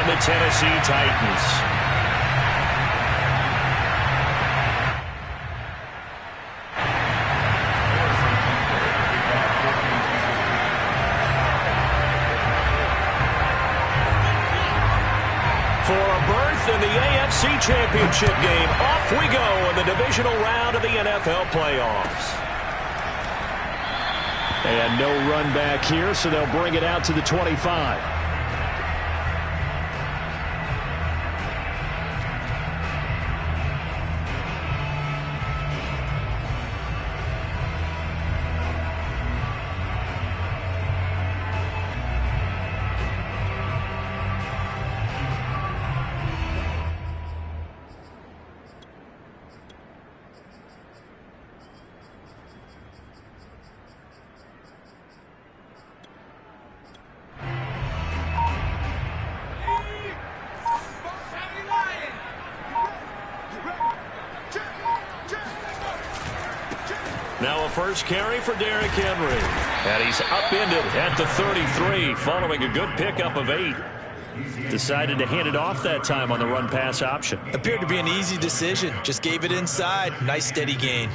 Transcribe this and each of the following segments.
the Tennessee Titans. For a berth in the AFC Championship game, off we go in the divisional round of the NFL playoffs. And no run back here, so they'll bring it out to the 25. Now a first carry for Derrick Henry. And he's upended at the 33 following a good pickup of 8. Decided to hand it off that time on the run-pass option. Appeared to be an easy decision. Just gave it inside. Nice steady gain.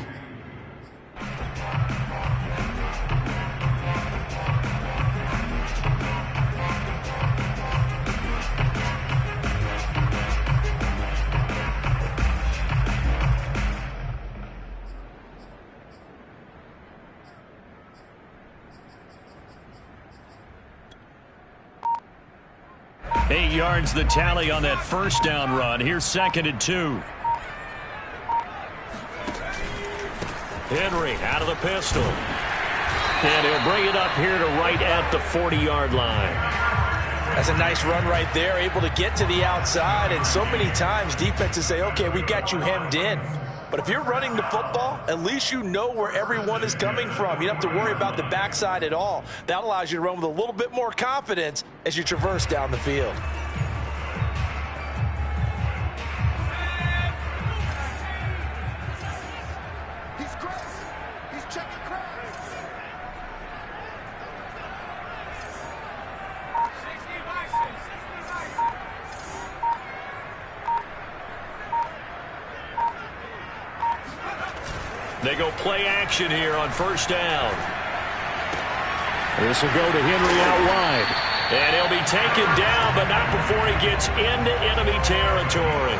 Eight yards the tally on that first down run. Here's 2nd and 2. Henry out of the pistol. And he'll bring it up here to right at the 40-yard line. That's a nice run right there, able to get to the outside. And so many times defenses say, okay, we've got you hemmed in. But if you're running the football, at least you know where everyone is coming from. You don't have to worry about the backside at all. That allows you to run with a little bit more confidence as you traverse down the field. They go play action here on first down. This will go to Henry out wide. And he'll be taken down, but not before he gets into enemy territory.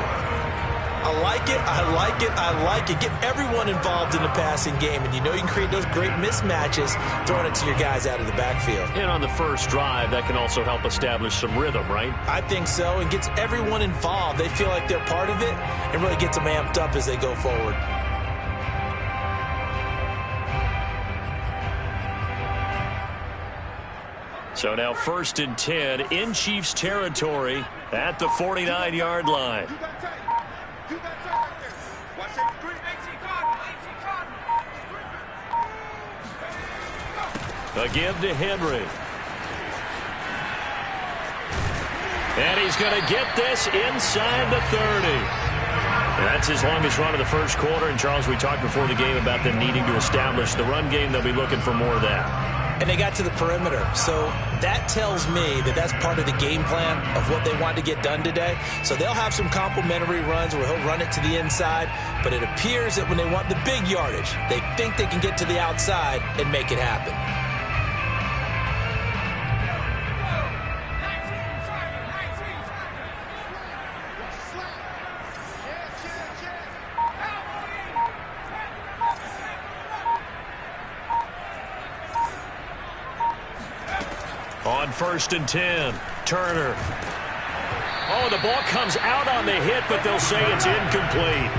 I like it, I like it, I like it. Get everyone involved in the passing game, and you know you can create those great mismatches throwing it to your guys out of the backfield. And on the first drive, that can also help establish some rhythm, right? I think so, and gets everyone involved. They feel like they're part of it, and really gets them amped up as they go forward. So now 1st and 10 in Chiefs territory at the 49-yard line. A give to Henry. And he's going to get this inside the 30. And that's his longest run of the first quarter. And, Charles, we talked before the game about them needing to establish the run game. They'll be looking for more of that. And they got to the perimeter. So that tells me that that's part of the game plan of what they want to get done today. So they'll have some complementary runs where he'll run it to the inside. But it appears that when they want the big yardage, they think they can get to the outside and make it happen. On 1st and 10, Turner. Oh, the ball comes out on the hit, but they'll say it's incomplete.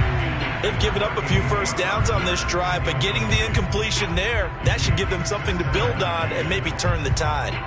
They've given up a few first downs on this drive, but getting the incompletion there, that should give them something to build on and maybe turn the tide.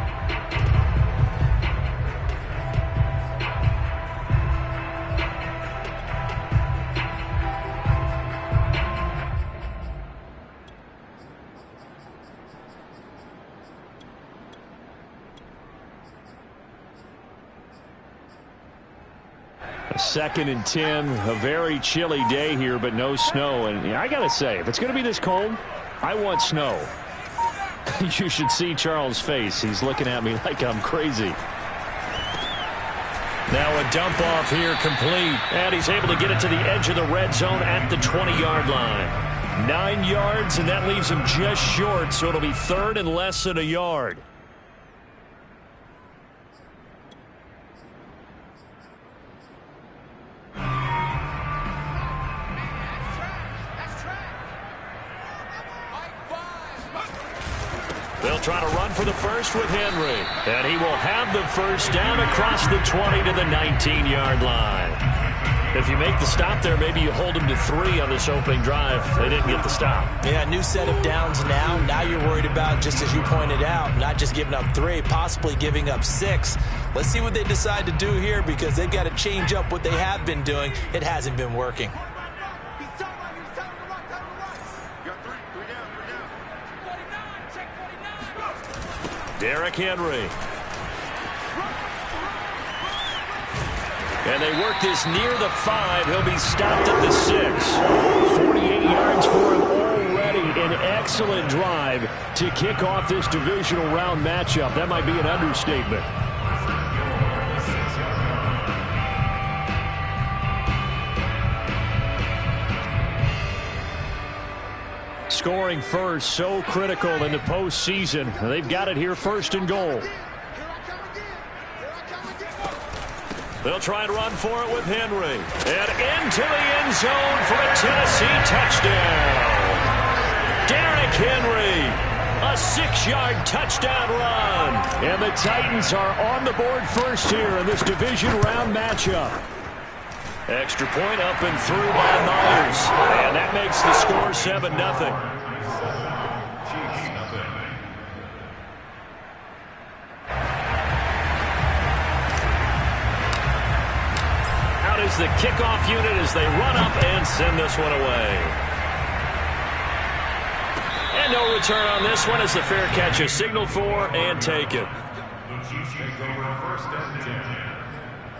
Second and 10, a very chilly day here, but no snow. And I got to say, if it's going to be this cold, I want snow. You should see Charles' face. He's looking at me like I'm crazy. Now a dump off here complete. And he's able to get it to the edge of the red zone at the 20-yard line. 9 yards, and that leaves him just short, so it'll be third and less than a yard. They'll try to run for the first with Henry. And he will have the first down across the 20 to the 19-yard line. If you make the stop there, maybe you hold them to 3 on this opening drive. They didn't get the stop. Yeah, new set of downs now. Now you're worried about, just as you pointed out, not just giving up 3, possibly giving up 6. Let's see what they decide to do here, because they've got to change up what they have been doing. It hasn't been working. Derrick Henry. And they work this near the 5. He'll be stopped at the 6. 48 yards for him already. An excellent drive to kick off this divisional round matchup. That might be an understatement. Scoring first, so critical in the postseason. They've got it here, first and goal. They'll try and run for it with Henry. And into the end zone for a Tennessee touchdown. Derrick Henry, a 6-yard touchdown run. And the Titans are on the board first here in this division round matchup. Extra point up and through by Myers. And that makes the score 7-0. Out is the kickoff unit as they run up and send this one away. And no return on this one as the fair catch is signaled for and taken. The Chiefs take over first and 10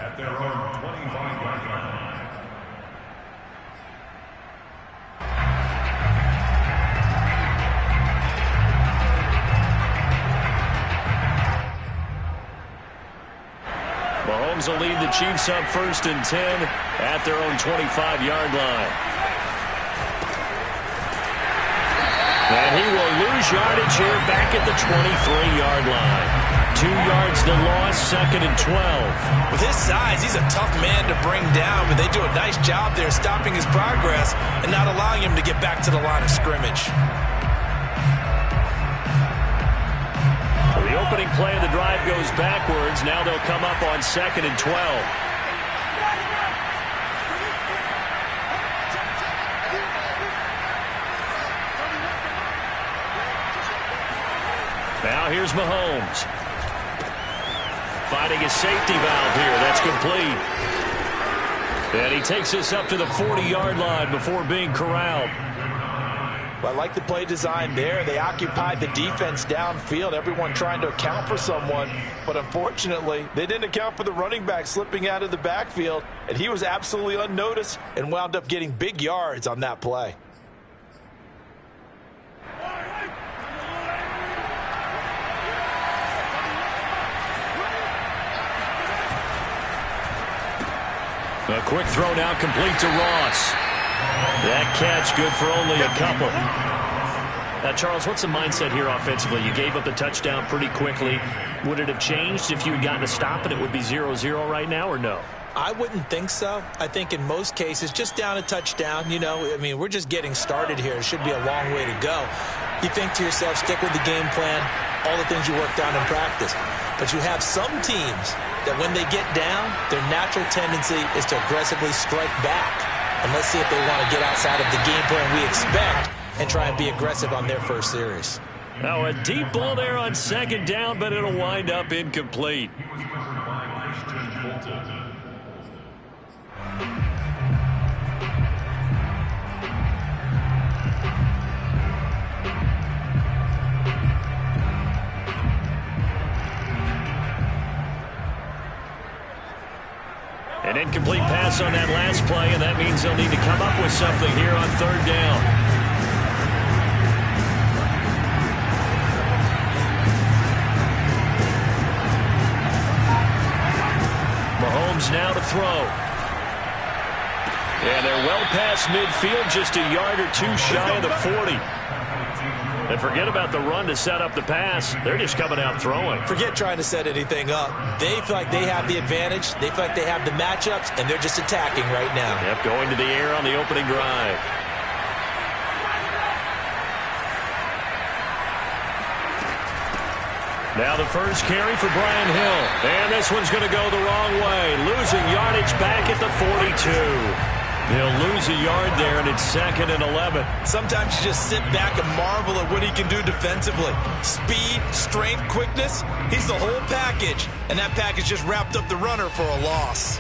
at their own 25-yard line. Mahomes will lead the Chiefs up first and 10 at their own 25-yard line. And he will lose yardage here back at the 23-yard line. 2 yards the loss, second and 12. With his size, he's a tough man to bring down, but they do a nice job there stopping his progress and not allowing him to get back to the line of scrimmage. The opening play of the drive goes backwards. Now they'll come up on second and 12. Now here's Mahomes. Finding his safety valve here. That's complete. And he takes us up to the 40-yard line before being corralled. Well, I like the play design there. They occupied the defense downfield, everyone trying to account for someone. But unfortunately, they didn't account for the running back slipping out of the backfield. And he was absolutely unnoticed and wound up getting big yards on that play. A quick throw now complete to Ross. That catch good for only a couple. Now, Charles, what's the mindset here offensively? You gave up the touchdown pretty quickly. Would it have changed if you had gotten a stop and it would be 0-0 right now, or no? I wouldn't think so. I think in most cases, just down a touchdown, you know, I mean, we're just getting started here. It should be a long way to go. You think to yourself, stick with the game plan, all the things you worked on in practice. But you have some teams that when they get down, their natural tendency is to aggressively strike back. And let's see if they want to get outside of the game plan we expect and try and be aggressive on their first series. Now a deep ball there on second down, but it'll wind up incomplete. An incomplete pass on that last play, and that means they'll need to come up with something here on third down. Mahomes now to throw. And they're well past midfield, just a yard or two shy of the 40. And forget about the run to set up the pass. They're just coming out throwing. Forget trying to set anything up. They feel like they have the advantage. They feel like they have the matchups, and they're just attacking right now. Yep, going to the air on the opening drive. Now the first carry for Brian Hill. And this one's going to go the wrong way. Losing yardage back at the 42. He'll lose a yard there, and it's 2nd and 11. Sometimes you just sit back and marvel at what he can do defensively. Speed, strength, quickness, he's the whole package. And that package just wrapped up the runner for a loss.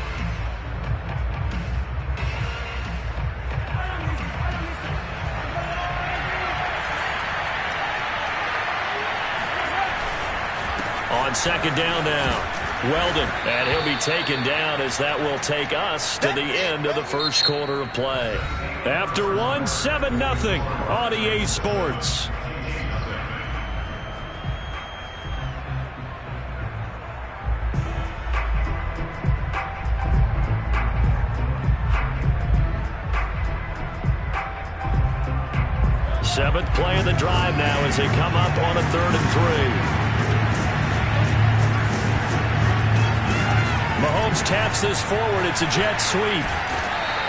On 2nd down now. Weldon, and he'll be taken down as that will take us to the end of the first quarter of play. After one, 7-0 on EA Sports. Seventh play of the drive now as they come up on a 3rd and 3. Mahomes taps this forward. It's a jet sweep.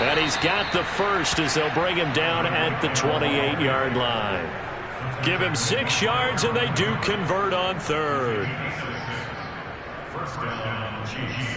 And he's got the first as they'll bring him down at the 28-yard line. Give him 6 yards, and they do convert on 3rd. First down, Chiefs.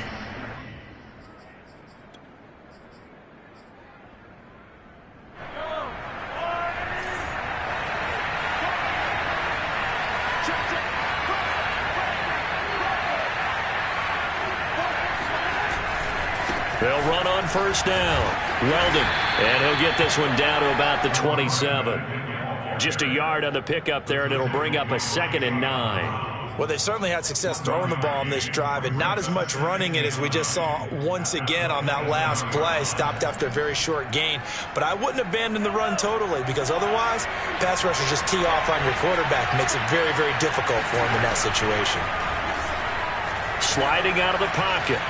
They'll run on first down. Weldon, and he'll get this one down to about the 27. Just a yard on the pickup there, and it'll bring up a 2nd and 9. Well, they certainly had success throwing the ball on this drive, and not as much running it as we just saw once again on that last play. Stopped after a very short gain. But I wouldn't abandon the run totally, because otherwise, pass rushers just tee off on your quarterback. Makes it very, very difficult for him in that situation. Sliding out of the pocket.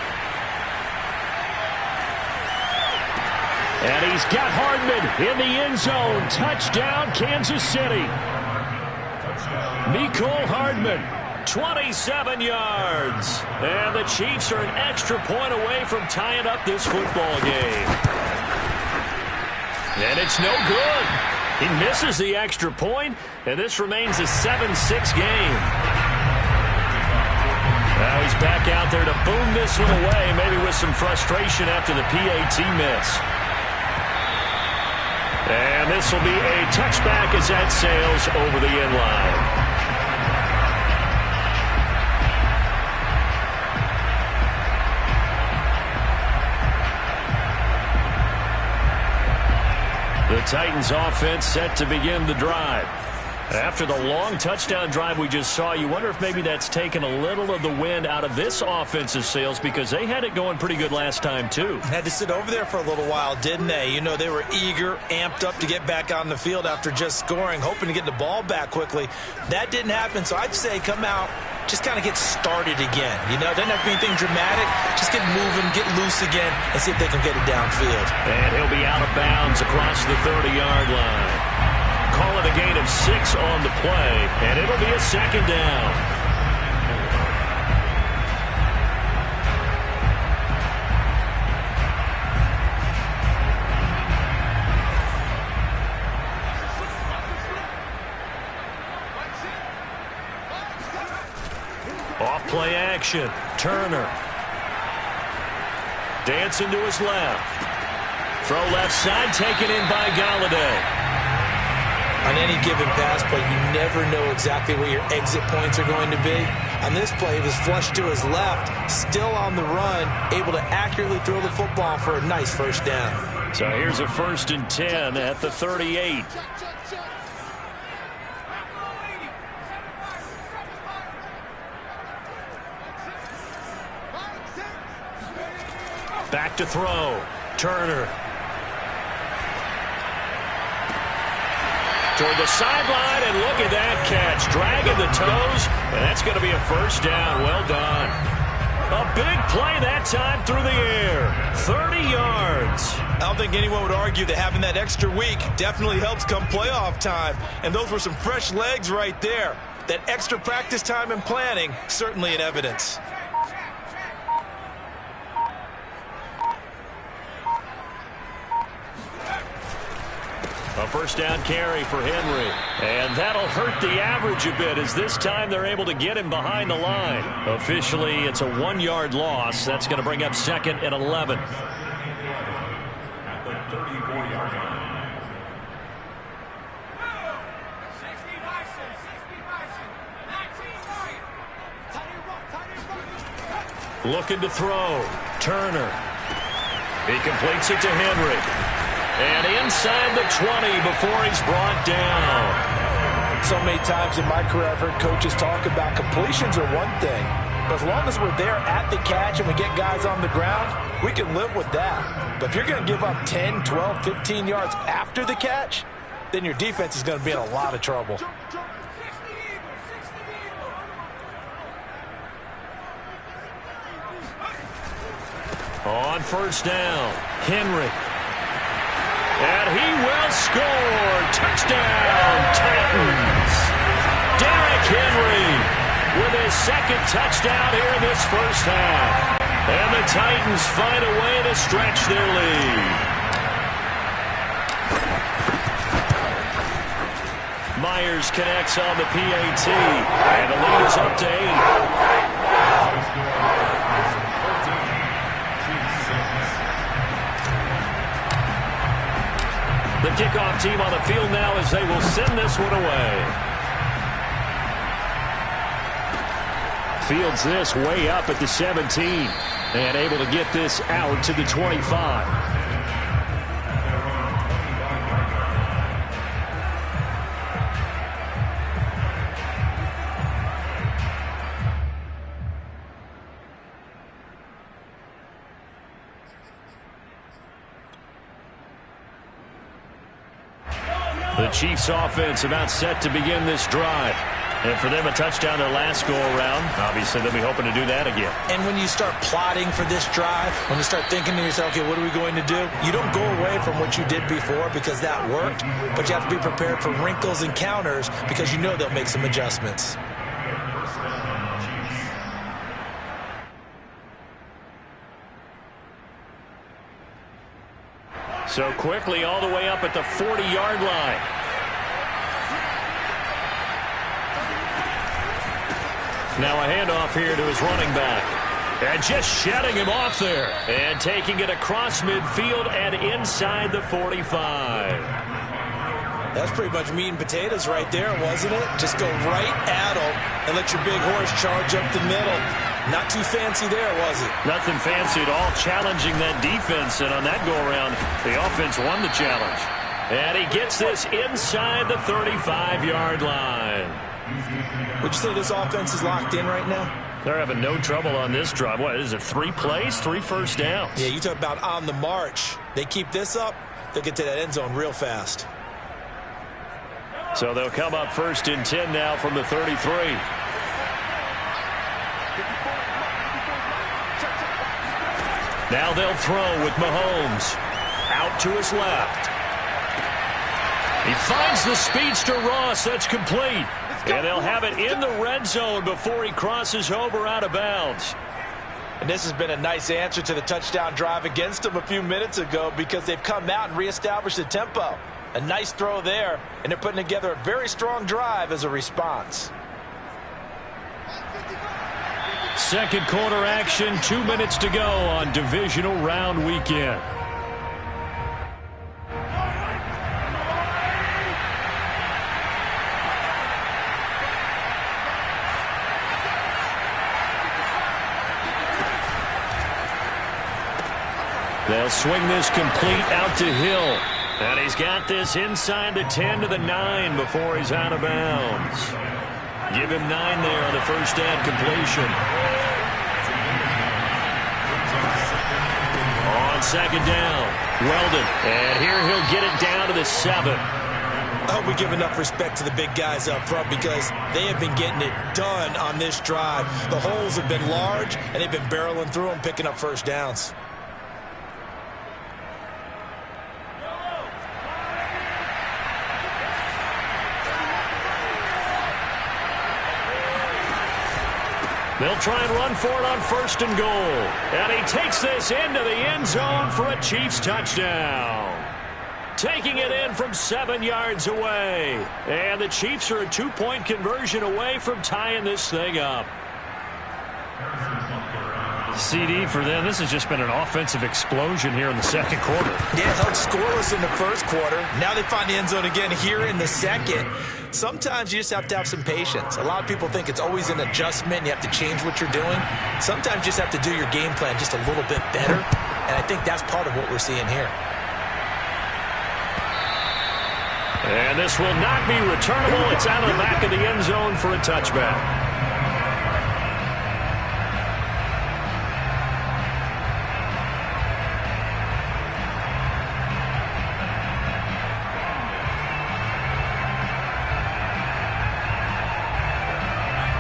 And he's got Hardman in the end zone. Touchdown, Kansas City. Mecole Hardman, 27 yards. And the Chiefs are an extra point away from tying up this football game. And it's no good. He misses the extra point, and this remains a 7-6 game. Now he's back out there to boom this one away, maybe with some frustration after the PAT miss. And this will be a touchback as that sails over the end line. The Titans offense set to begin the drive. After the long touchdown drive we just saw, you wonder if maybe that's taken a little of the wind out of this offensive sails, because they had it going pretty good last time too. Had to sit over there for a little while, didn't they? You know, they were eager, amped up to get back on the field after just scoring, hoping to get the ball back quickly. That didn't happen, so I'd say come out, just kind of get started again. You know, doesn't have to be anything dramatic. Just get moving, get loose again, and see if they can get it downfield. And he'll be out of bounds across the 30-yard line. Call it a gain of 6 on the play, and it'll be a 2nd down. Off play action. Turner. Dancing to his left. Throw left side, taken in by Galladay. On any given pass play, you never know exactly where your exit points are going to be. On this play, he was flushed to his left, still on the run, able to accurately throw the football for a nice first down. So here's a 1st and 10 at the 38. Back to throw. Turner. Toward the sideline, and look at that catch. Dragging the toes, and that's going to be a first down. Well done. A big play that time through the air. 30 yards. I don't think anyone would argue that having that extra week definitely helps come playoff time. And those were some fresh legs right there. That extra practice time and planning, certainly in evidence. A first down carry for Henry. And that'll hurt the average a bit as this time they're able to get him behind the line. Officially, it's a 1-yard loss. That's going to bring up 2nd and 11. At the 34-yard line. Looking to throw. Turner. He completes it to Henry. And inside the 20 before he's brought down. So many times in my career I've heard coaches talk about completions are one thing. But as long as we're there at the catch and we get guys on the ground, we can live with that. But if you're going to give up 10, 12, 15 yards after the catch, then your defense is going to be in a lot of trouble. On first down, Henry. And he will score. Touchdown, Titans. Derrick Henry with his 2nd touchdown here in this first half. And the Titans find a way to stretch their lead. Myers connects on the PAT. And the lead is up to 8. The kickoff team on the field now as they will send this one away. Fields this way up at the 17 and able to get this out to the 25. The Chiefs offense about set to begin this drive. And for them, a touchdown their last go-around. Obviously, they'll be hoping to do that again. And when you start plotting for this drive, when you start thinking to yourself, okay, what are we going to do? You don't go away from what you did before because that worked, but you have to be prepared for wrinkles and counters because you know they'll make some adjustments. So quickly all the way up at the 40-yard line. Now a handoff here to his running back. And just shedding him off there. And taking it across midfield and inside the 45. That's pretty much meat and potatoes right there, wasn't it? Just go right at him and let your big horse charge up the middle. Not too fancy there, was it? Nothing fancy at all, challenging that defense. And on that go-around, the offense won the challenge. And he gets this inside the 35-yard line. Would you say this offense is locked in right now? They're having no trouble on this drive. What is it, 3 plays, 3 first downs? Yeah, you talk about on the march. They keep this up, they'll get to that end zone real fast. So they'll come up 1st and 10 now from the 33. Now they'll throw with Mahomes. Out to his left. He finds the speedster Ross. That's complete. And they'll have it in the red zone before he crosses over out of bounds. And this has been a nice answer to the touchdown drive against them a few minutes ago because they've come out and reestablished the tempo. A nice throw there, and they're putting together a very strong drive as a response. Second quarter action, 2 minutes to go on divisional round weekend. They'll swing this complete out to Hill. And he's got this inside the 10 to the 9 before he's out of bounds. Give him 9 there on the first down completion. On second down, Weldon. And here he'll get it down to the 7. I hope we give enough respect to the big guys up front because they have been getting it done on this drive. The holes have been large, and they've been barreling through them, picking up first downs. They'll try and run for it on 1st and goal. And he takes this into the end zone for a Chiefs touchdown. Taking it in from 7 yards away. And the Chiefs are a 2-point conversion away from tying this thing up. CD for them, this has just been an offensive explosion here in the second quarter. Yeah, held scoreless in the first quarter. Now they find the end zone again here in the second. Sometimes you just have to have some patience. A lot of people think it's always an adjustment. You have to change what you're doing. Sometimes you just have to do your game plan just a little bit better. And I think that's part of what we're seeing here. And this will not be returnable. It's out of the back of the end zone for a touchback.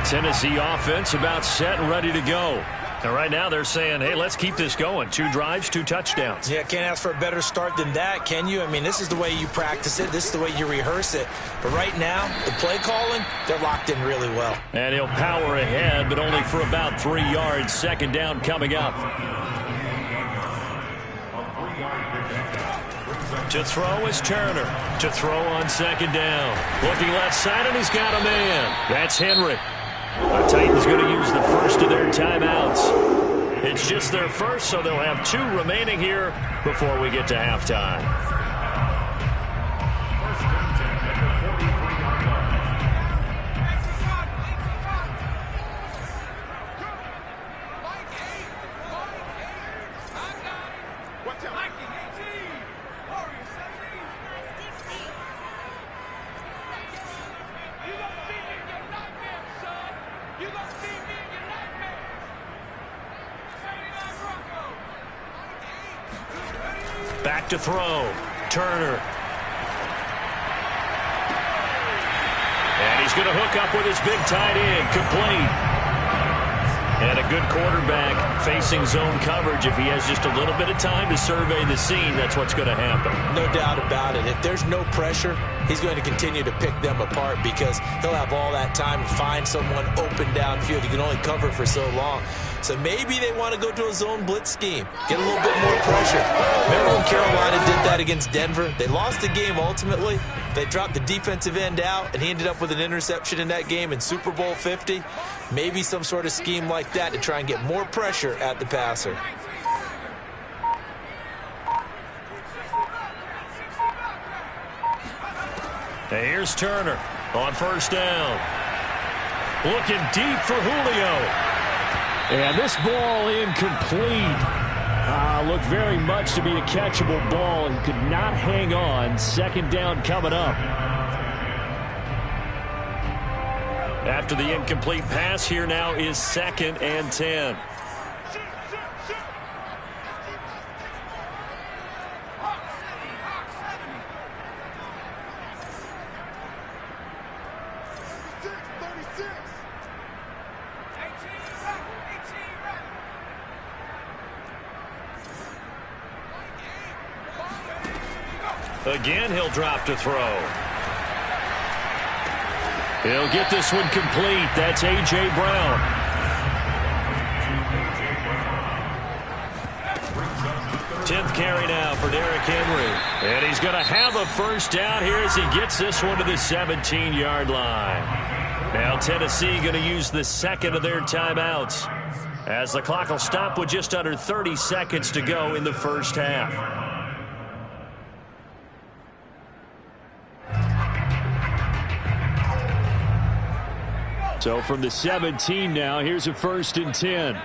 Tennessee offense about set and ready to go. And right now they're saying, hey, let's keep this going. 2 drives, 2 touchdowns. Yeah, can't ask for a better start than that, can you? I mean, this is the way you practice it. This is the way you rehearse it. But right now, the play calling, they're locked in really well. And he'll power ahead, but only for about 3 yards. 2nd down coming up. To throw is Turner. To throw on 2nd down. Looking left side, and he's got a man. That's Henry. The Titans going to use the first of their timeouts. It's just their first, so they'll have 2 remaining here before we get to halftime. Back to throw. Turner. And he's going to hook up with his big tight end. Complete. And a good quarterback facing zone coverage. If he has just a little bit of time to survey the scene, that's what's going to happen. No doubt about it. If there's no pressure, he's going to continue to pick them apart because he'll have all that time to find someone open downfield. He can only cover for so long. So maybe they want to go to a zone blitz scheme, get a little bit more pressure. Remember when Carolina did that against Denver? They lost the game ultimately. They dropped the defensive end out, and he ended up with an interception in that game in Super Bowl 50. Maybe some sort of scheme like that to try and get more pressure at the passer. Now here's Turner on 1st down. Looking deep for Julio. And this ball incomplete. Looked very much to be a catchable ball and could not hang on. 2nd down coming up. After the incomplete pass, here now is 2nd and 10. Again, he'll drop to throw. He'll get this one complete. That's A.J. Brown. Tenth carry now for Derrick Henry. And he's going to have a first down here as he gets this one to the 17-yard line. Now Tennessee going to use the 2nd of their timeouts as the clock will stop with just under 30 seconds to go in the first half. So from the 17 now, here's a 1st and 10.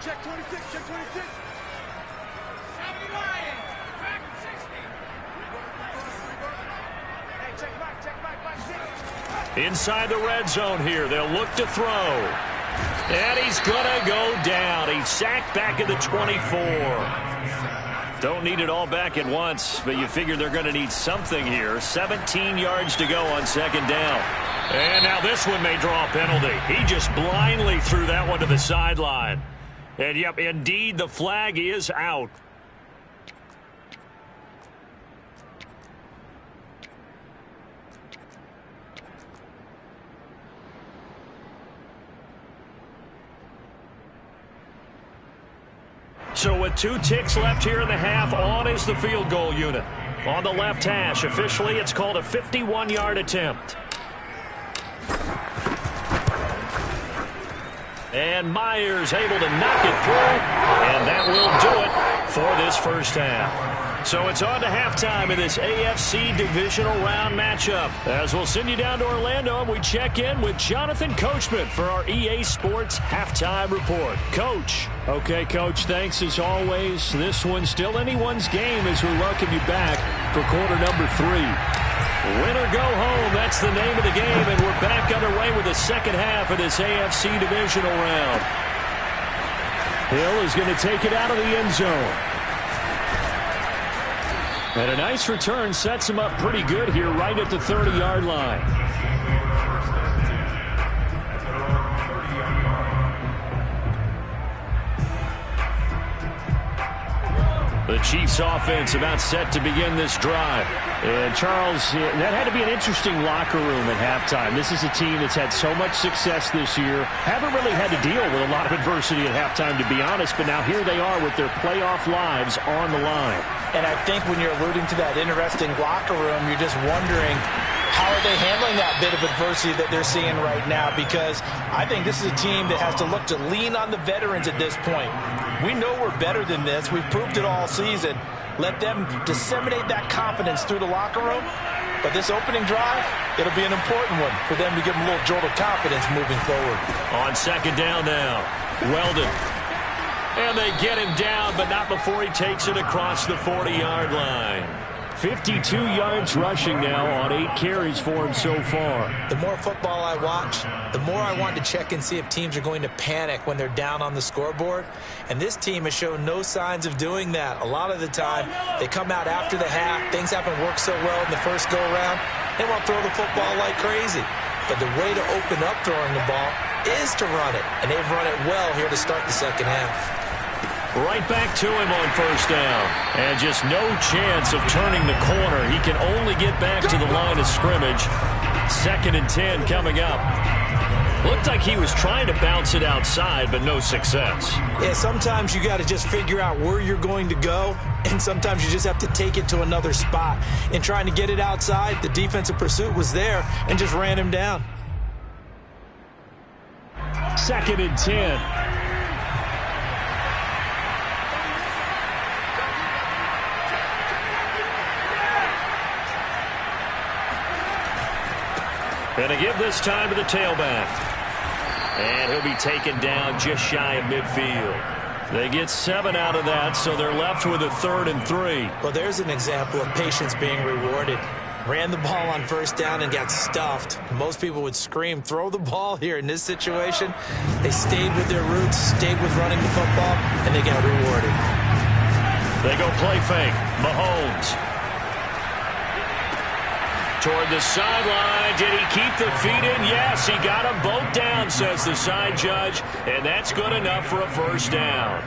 Check 26, check 26. Hey, check back, 6. Inside the red zone here, they'll look to throw. And he's going to go down. He's sacked back at the 24. Don't need it all back at once, but you figure they're going to need something here. 17 yards to go on second down. And now this one may draw a penalty. He just blindly threw that one to the sideline. And, yep, indeed, the flag is out. So with 2 ticks left here in the half, on is the field goal unit. On the left hash, officially it's called a 51-yard attempt. And Myers able to knock it through, and that will do it for this first half. So it's on to halftime in this AFC divisional round matchup. As we'll send you down to Orlando, and we check in with Jonathan Coachman for our EA Sports Halftime Report. Coach. Okay, Coach, thanks as always. This one's still anyone's game as we welcome you back for quarter number 3. Win or go home, that's the name of the game, and we're back underway with the second half of this AFC divisional round. Hill is going to take it out of the end zone. And a nice return sets him up pretty good here right at the 30-yard line. The Chiefs offense about set to begin this drive. And Charles, that had to be an interesting locker room at halftime. This is a team that's had so much success this year. Haven't really had to deal with a lot of adversity at halftime, to be honest. But now here they are with their playoff lives on the line. And I think when you're alluding to that interesting locker room, you're just wondering, how are they handling that bit of adversity that they're seeing right now? Because I think this is a team that has to look to lean on the veterans at this point. We know we're better than this. We've proved it all season. Let them disseminate that confidence through the locker room. But this opening drive, it'll be an important one for them to give them a little jolt of confidence moving forward. On second down now, Weldon. And they get him down, but not before he takes it across the 40-yard line. 52 yards rushing now on 8 carries for him so far. The more football I watch, the more I want to check and see if teams are going to panic when they're down on the scoreboard. And this team has shown no signs of doing that. A lot of the time, they come out after the half. Things haven't worked so well in the first go-around. They want to throw the football like crazy. But the way to open up throwing the ball is to run it. And they've run it well here to start the second half. Right back to him on first down. And just no chance of turning the corner. He can only get back to the line of scrimmage. 2nd and 10 coming up. Looked like he was trying to bounce it outside, but no success. Yeah, sometimes you got to just figure out where you're going to go, and sometimes you just have to take it to another spot. In trying to get it outside, the defensive pursuit was there and just ran him down. 2nd and 10. And a give this time to the tailback. And he'll be taken down just shy of midfield. They get 7 out of that, so they're left with a 3rd and 3. Well, there's an example of patience being rewarded. Ran the ball on first down and got stuffed. Most people would scream, throw the ball here. In this situation, they stayed with their roots, stayed with running the football, and they got rewarded. They go play fake. Mahomes. Toward the sideline. Did he keep the feet in? Yes, he got them both down, says the side judge. And that's good enough for a first down.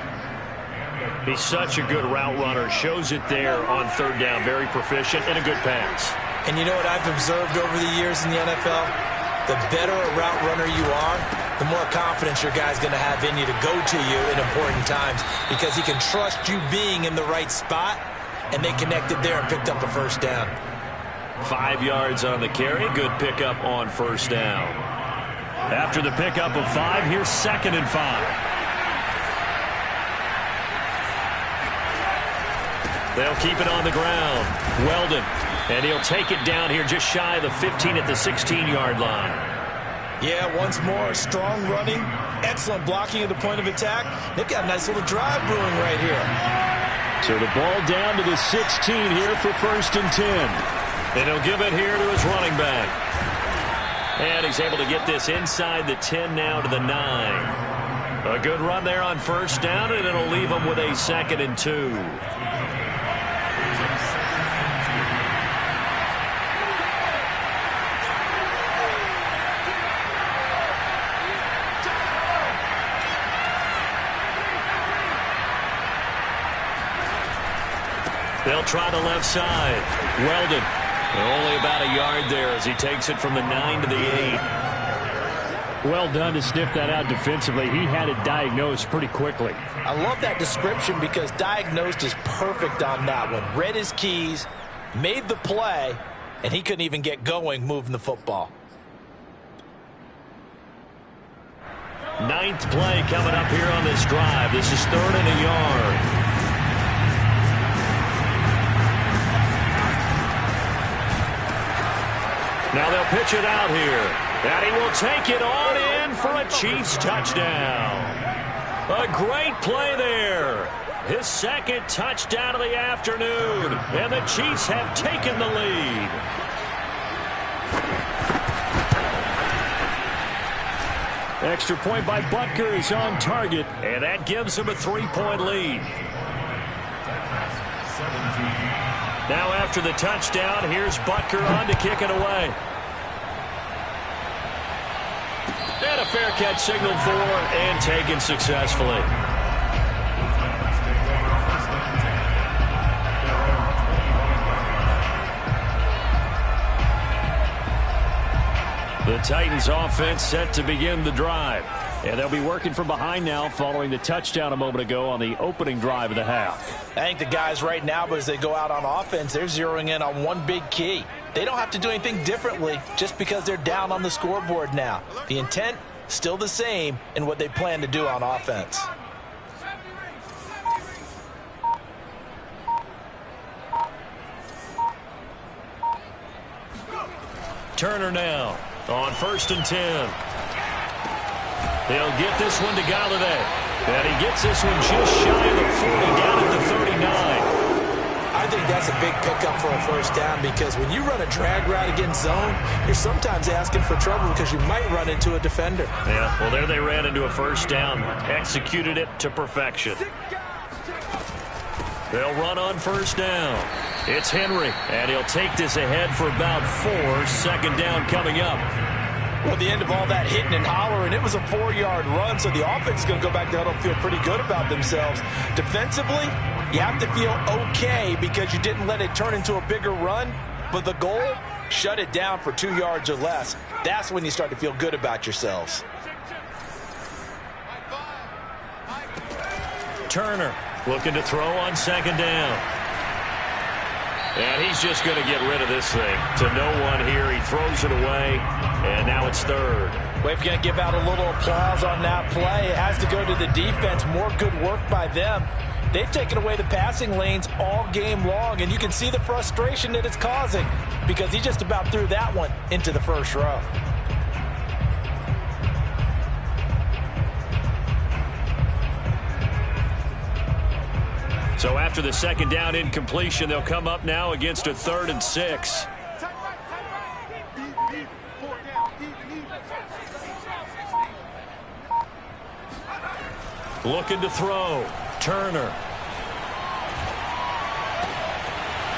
He's such a good route runner. Shows it there on 3rd down. Very proficient and a good pass. And you know what I've observed over the years in the NFL? The better a route runner you are, the more confidence your guy's going to have in you to go to you in important times, because he can trust you being in the right spot, and they connected there and picked up a first down. 5 yards on the carry. Good pickup on first down. After the pickup of 5, here's 2nd and 5. They'll keep it on the ground. Weldon. And he'll take it down here just shy of the 15 at the 16-yard line. Yeah, once more, strong running, excellent blocking at the point of attack. They've got a nice little drive brewing right here. So the ball down to the 16 here for 1st and 10. And he'll give it here to his running back. And he's able to get this inside the 10 now to the 9. A good run there on first down, and it'll leave them with a 2nd and 2. They'll try the left side. Weldon, only about a yard there as he takes it from the 9 to the 8. Well done to sniff that out defensively. He had it diagnosed pretty quickly. I love that description because diagnosed is perfect on that one. Read his keys, made the play, and he couldn't even get going moving the football. 9th play coming up here on this drive. This is 3rd and a yard. Now they'll pitch it out here. And he will take it on in for a Chiefs touchdown. A great play there. His 2nd touchdown of the afternoon. And the Chiefs have taken the lead. Extra point by Butker is on target. And that gives him a 3-point lead. Now after the touchdown, here's Butker on to kick it away. And a fair catch signaled for and taken successfully. The Titans offense set to begin the drive. And they'll be working from behind now following the touchdown a moment ago on the opening drive of the half. I think the guys right now, as they go out on offense, they're zeroing in on one big key. They don't have to do anything differently just because they're down on the scoreboard now. The intent, still the same in what they plan to do on offense. Turner now on 1st and 10. They'll get this one to Galladay. And he gets this one just shy of the 40 down at the 39. I think that's a big pickup for a first down because when you run a drag route against zone, you're sometimes asking for trouble because you might run into a defender. Yeah, well, there they ran into a first down. Executed it to perfection. They'll run on first down. It's Henry, and he'll take this ahead for about 4. 2nd down coming up. Well, at the end of all that hitting and hollering, it was a 4-yard run, so the offense is going to go back to huddle and feel pretty good about themselves. Defensively, you have to feel okay because you didn't let it turn into a bigger run, but the goal, shut it down for 2 yards or less. That's when you start to feel good about yourselves. Turner looking to throw on 2nd down. And he's just going to get rid of this thing to no one here. He throws it away, and now it's 3rd. Well, if you're going to give out a little applause on that play, it has to go to the defense. More good work by them. They've taken away the passing lanes all game long, and you can see the frustration that it's causing because he just about threw that one into the first row. So after the 2nd down incompletion, they'll come up now against a 3rd and 6. Looking to throw. Turner.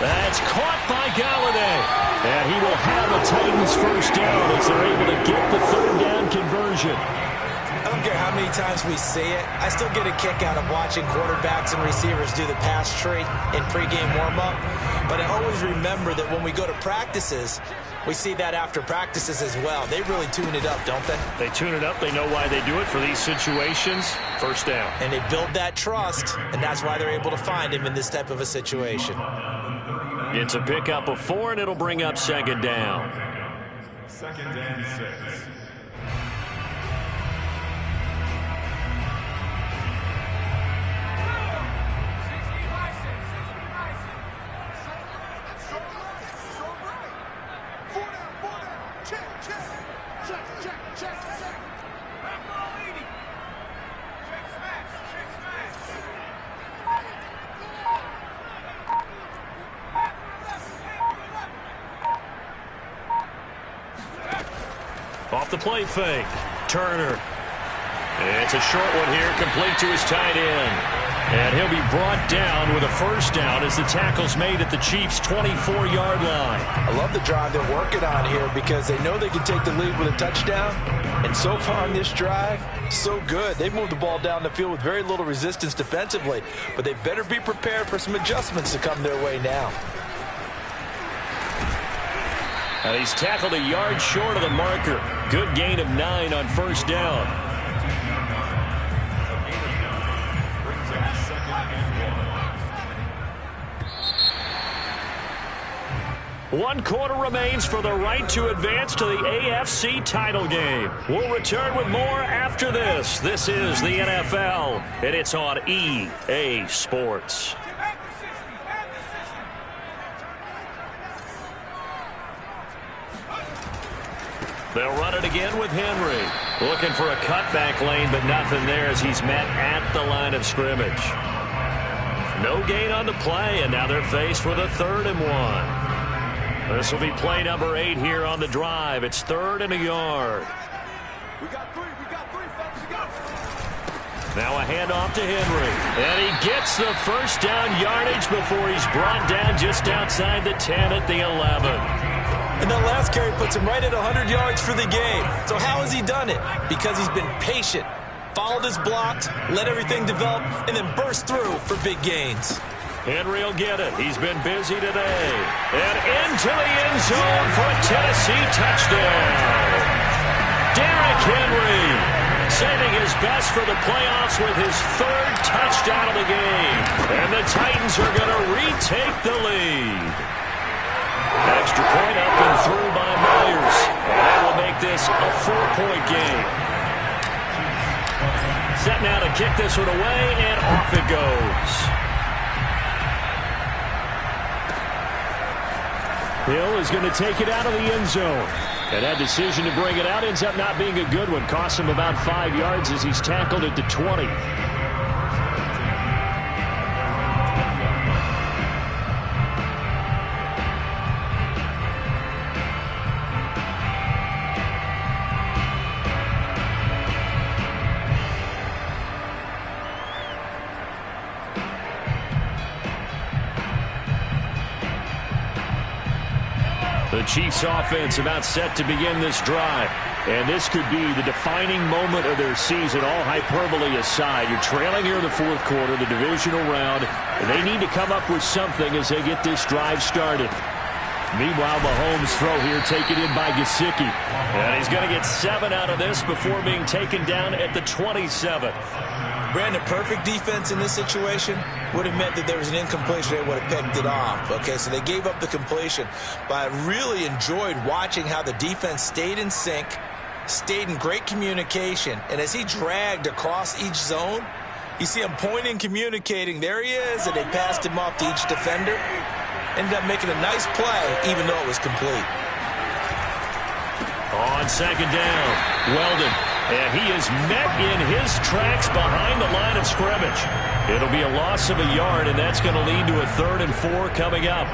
That's caught by Galladay. And he will have a Titans first down as they're able to get the 3rd down conversion. I don't care how many times we see it. I still get a kick out of watching quarterbacks and receivers do the pass tree in pregame warm-up. But I always remember that when we go to practices, we see that after practices as well. They really tune it up, don't they? They tune it up. They know why they do it for these situations. First down. And they build that trust, and that's why they're able to find him in this type of a situation. It's a pickup of 4, and it'll bring up 2nd down. 2nd and 6. Off the play fake. Turner. It's a short one here, complete to his tight end. And he'll be brought down with a first down as the tackle's made at the Chiefs' 24-yard line. I love the drive they're working on here because they know they can take the lead with a touchdown. And so far on this drive, so good. They've moved the ball down the field with very little resistance defensively. But they better be prepared for some adjustments to come their way now. And he's tackled a yard short of the marker. Good gain of 9 on first down. One quarter remains for the right to advance to the AFC title game. We'll return with more after this. This is the NFL, and it's on EA Sports. They'll run it again with Henry. Looking for a cutback lane, but nothing there as he's met at the line of scrimmage. No gain on the play, and now they're faced with a 3rd and 1. This will be play number 8 here on the drive. It's 3rd and a yard. We got three, fellas, we got. Now a handoff to Henry. And he gets the first down yardage before he's brought down just outside the 10 at the 11. And that last carry puts him right at 100 yards for the game. So how has he done it? Because he's been patient, followed his blocks, let everything develop, and then burst through for big gains. Henry will get it. He's been busy today. And into the end zone for a Tennessee touchdown. Derrick Henry saving his best for the playoffs with his 3rd touchdown of the game. And the Titans are going to retake the lead. Extra point up and through by Myers. And that will make this a 4-point game. Set now to kick this one away, and off it goes. Hill is going to take it out of the end zone. And that decision to bring it out ends up not being a good one. Costs him about 5 yards as he's tackled at the 20. The Chiefs offense about set to begin this drive. And this could be the defining moment of their season, all hyperbole aside. You're trailing here in the 4th quarter, the divisional round. They need to come up with something as they get this drive started. Meanwhile, Mahomes' throw here taken in by Gesicki. And he's going to get 7 out of this before being taken down at the 27. Brandon, perfect defense in this situation would have meant that there was an incompletion. They would have picked it off. Okay, so they gave up the completion. But I really enjoyed watching how the defense stayed in sync, stayed in great communication. And as he dragged across each zone, you see him pointing, communicating. There he is, and they passed him off to each defender. Ended up making a nice play, even though it was complete. On 2nd down, Weldon. And he is met in his tracks behind the line of scrimmage. It'll be a loss of a yard, and that's going to lead to a 3rd and 4 coming up.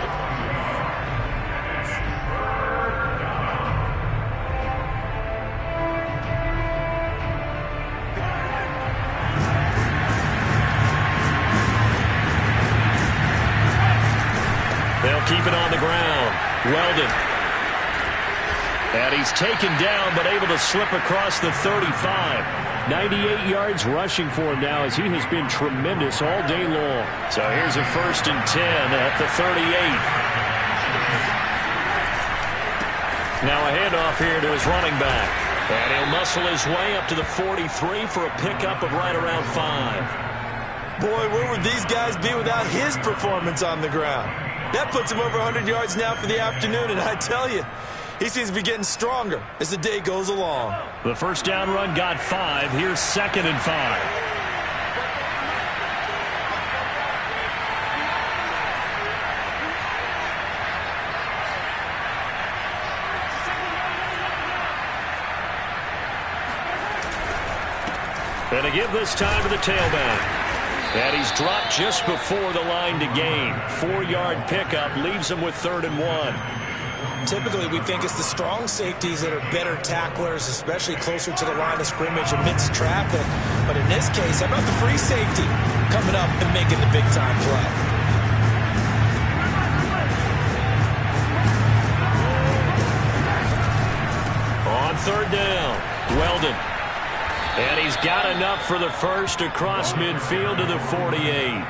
They'll keep it on the ground. Weldon. And he's taken down, but able to slip across the 35. 98 yards rushing for him now as he has been tremendous all day long. So here's a 1st and 10 at the 38. Now a handoff here to his running back. And he'll muscle his way up to the 43 for a pickup of right around 5. Boy, where would these guys be without his performance on the ground? That puts him over 100 yards now for the afternoon, and I tell you, he seems to be getting stronger as the day goes along. The first down run got 5. Here's 2nd and 5. And to give this time to the tailback. And he's dropped just before the line to gain. 4-yard pickup leaves him with 3rd and 1. Typically, we think it's the strong safeties that are better tacklers, especially closer to the line of scrimmage amidst traffic. But in this case, how about the free safety coming up and making the big-time play? On third down, Weldon. And he's got enough for the first across midfield to the 48.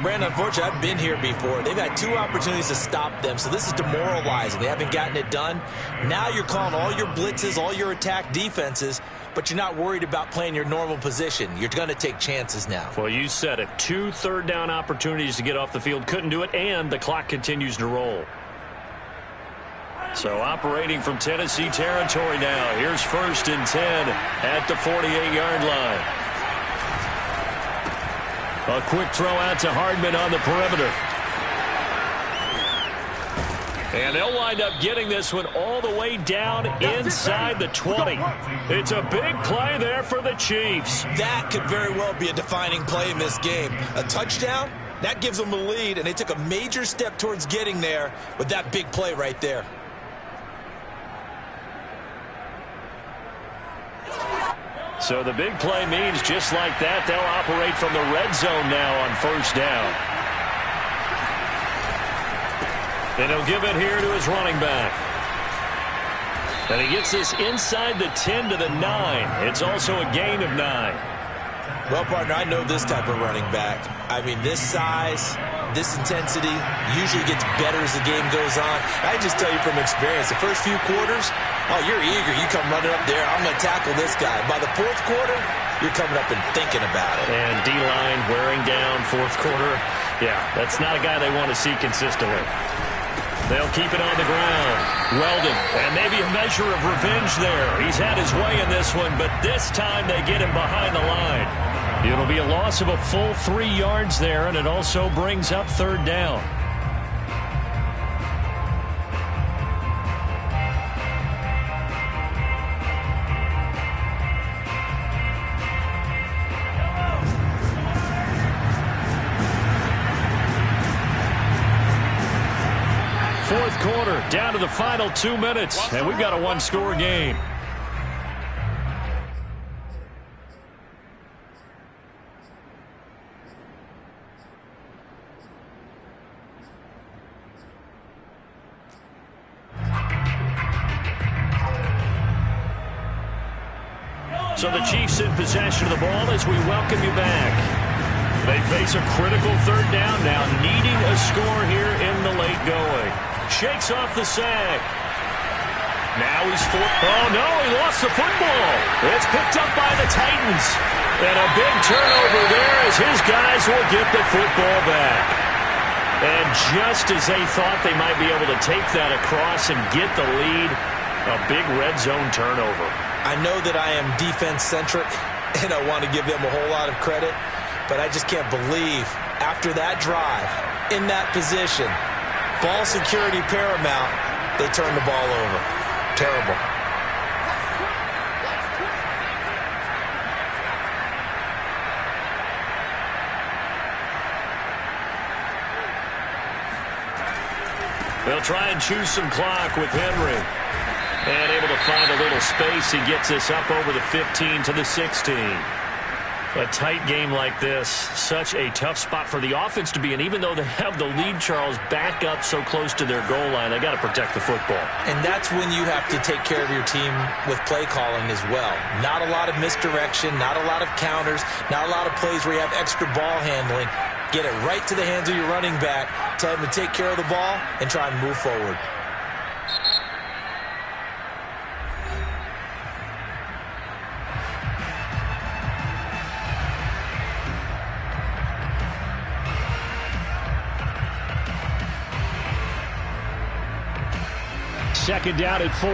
Brandon, unfortunately, I've been here before. They've had 2 opportunities to stop them, so this is demoralizing. They haven't gotten it done. Now you're calling all your blitzes, all your attack defenses, but you're not worried about playing your normal position. You're going to take chances now. Well, you said it. 2 third-down opportunities to get off the field. Couldn't do it, and the clock continues to roll. So operating from Tennessee territory now. Here's 1st and 10 at the 48-yard line. A quick throw out to Hardman on the perimeter. And they'll wind up getting this one all the way down inside the 20. It's a big play there for the Chiefs. That could very well be a defining play in this game. A touchdown, that gives them the lead, and they took a major step towards getting there with that big play right there. So the big play means just like that, they'll operate from the red zone now on 1st down. And he'll give it here to his running back. And he gets this inside the 10 to the 9. It's also a gain of 9. Well, partner, I know this type of running back. I mean, this size, this intensity usually gets better as the game goes on. I just tell you from experience, the first few quarters, oh, you're eager. You come running up there. I'm going to tackle this guy. By the 4th quarter, you're coming up and thinking about it. And D-line wearing down 4th quarter. Yeah, that's not a guy they want to see consistently. They'll keep it on the ground. Weldon, and maybe a measure of revenge there. He's had his way in this one, but this time they get him behind the line. It'll be a loss of a full 3 yards there, and it also brings up 3rd down. Fourth quarter, down to the final 2 minutes, and we've got a 1-score game. So the Chiefs in possession of the ball as we welcome you back. They face a critical 3rd down now, needing a score here in the late going. Shakes off the sack. Now he's oh no, he lost the football. It's picked up by the Titans. And a big turnover there as his guys will get the football back. And just as they thought they might be able to take that across and get the lead, a big red zone turnover. I know that I am defense-centric, and I want to give them a whole lot of credit, but I just can't believe after that drive, in that position, ball security paramount, they turn the ball over. Terrible. They'll try and choose some clock with Henry. And able to find a little space. He gets this up over the 15 to the 16. A tight game like this, such a tough spot for the offense to be in. Even though they have the lead, Charles, back up so close to their goal line, they got to protect the football. And that's when you have to take care of your team with play calling as well. Not a lot of misdirection, not a lot of counters, not a lot of plays where you have extra ball handling. Get it right to the hands of your running back, tell him to take care of the ball, and try and move forward. Second down at 4.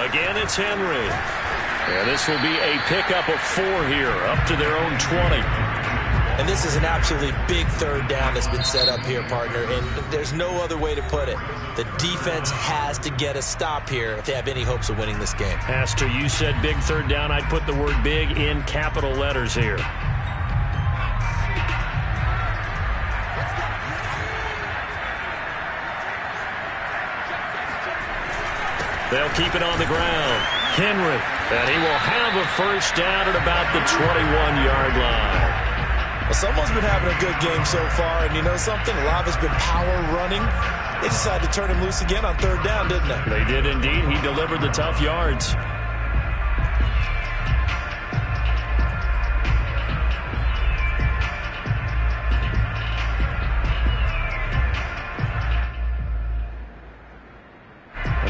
Again, it's Henry. And this will be a pickup of 4 here, up to their own 20. And this is an absolutely big third down that's been set up here, partner, and there's no other way to put it. The defense has to get a stop here if they have any hopes of winning this game. Pastor, you said big third down. I'd put the word big in capital letters here. They'll keep it on the ground. Henry, and he will have a first down at about the 21-yard line. Well, someone's been having a good game so far, and you know something? A lot has been power running. They decided to turn him loose again on third down, didn't they? They did indeed. He delivered the tough yards.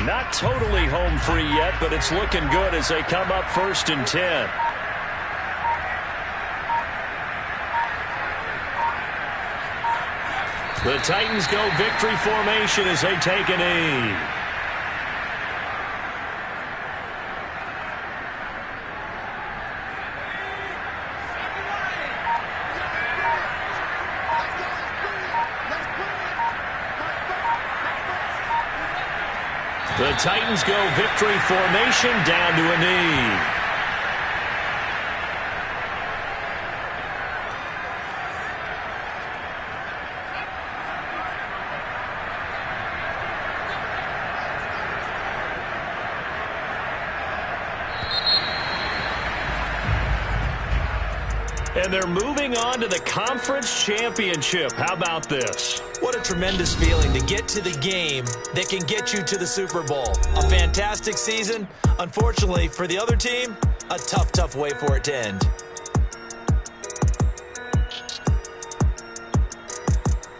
Not totally home free yet, but it's looking good as they come up 1st and 10. The Titans go victory formation as they take a knee. The Titans go victory formation down to a knee. And they're moving on to the conference championship. How about this? What a tremendous feeling to get to the game that can get you to the Super Bowl. A fantastic season. Unfortunately, for the other team, a tough, tough way for it to end.